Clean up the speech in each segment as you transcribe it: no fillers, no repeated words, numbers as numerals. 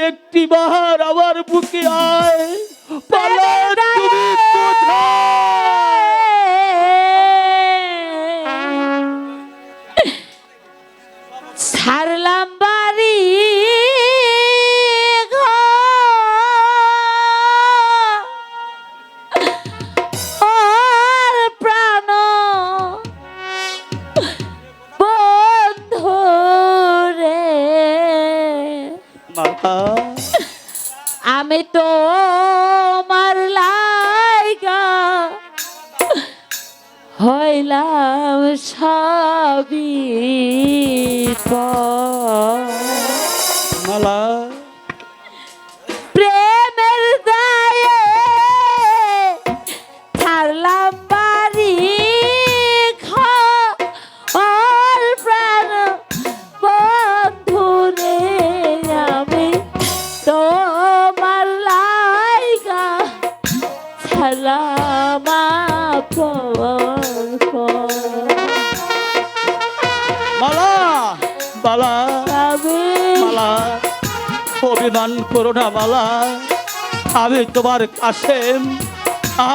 একটি বার আমার বুকে আয়। পালা তুমি ছাড়লাম বাড়ি ঘর প্রাণ বন্ধু রে মালা আমি তো আমার লাইগা হইলাম সবই মালা প্রেমের দায়ে ছাড়লাম বাড়ি ঘর প্রাণ বন্ধু রে আমি তোমার লাইগা ছাড়লাম মালা মালা আমি মালা অভিমান করো না মালা। আমি তোমার কাশেম,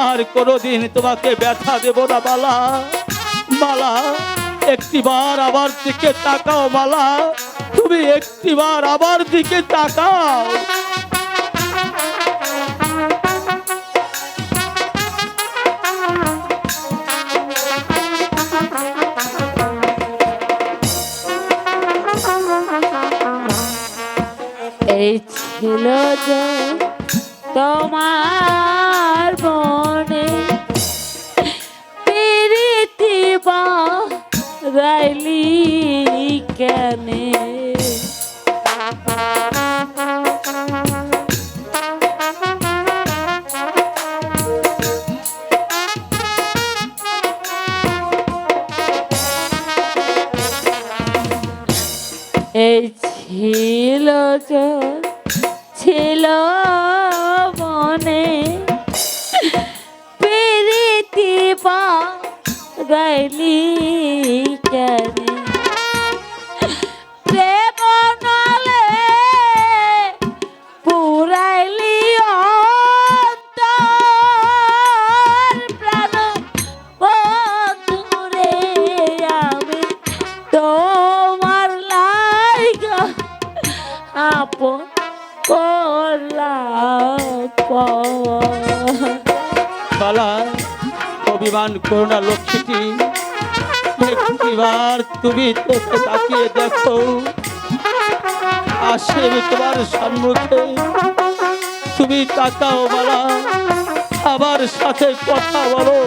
আর কোনোদিন তোমাকে ব্যথা দেব না মালা। মালা একটিবার আমার দিকে তাকাও মালা, তুমি একটিবার আমার দিকে তাকাও। এই ছিল যে তোমার মনে প্রীতি বাড়াইলি কেনে এই ছিল যে ছিল মনে প্রীতি বাড়াইলি কেনে প্রেম নলে পুরাইলি অন্তর প্রাণ বন্ধু রে আমি তোমার লাইগা আপন মালা অভিমান করো না লক্ষ্মীটি, একটিবার তুমি তোকে তাকিয়ে দেখো। আসে তোমার সম্মুখে, তুমি তাকাও মালা, আমার সাথে কথা বলো।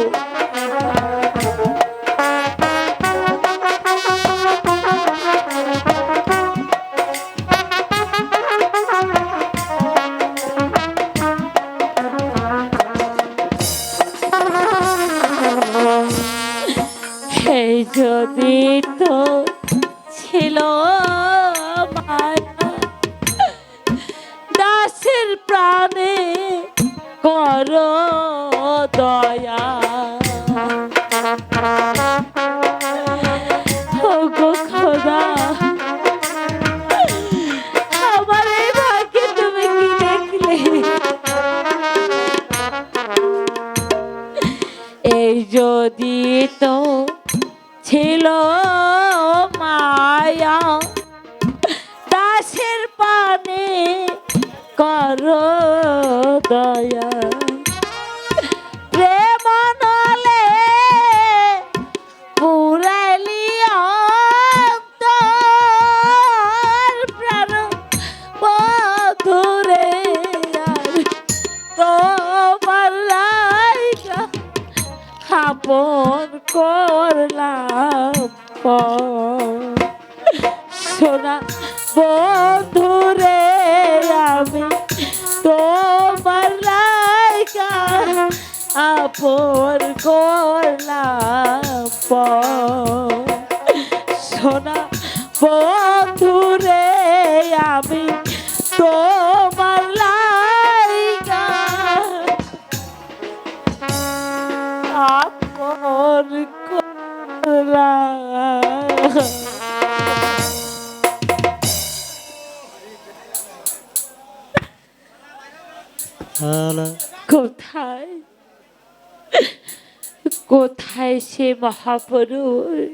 এই যদি তো ছিল মায়া দাসের প্রাণে কর দয়া ওগো খোদা আমার এই ভাগ্যে তুমি কি দেখলে এই যদি তো ছিল মায়া দাসের পানে কর দয়া প্রেম নলে পুরাইলি অন্তর প্রাণ বধুরে তোমার লাইগা আপন করলাম সোনা বন্ধুরে আমি তোমার লাইগা আপন করলাম সোনা বন্ধুরে আমি তোমার লাইগা আপন করলাম। কোথায় কোথায় সে মহাপুরুষ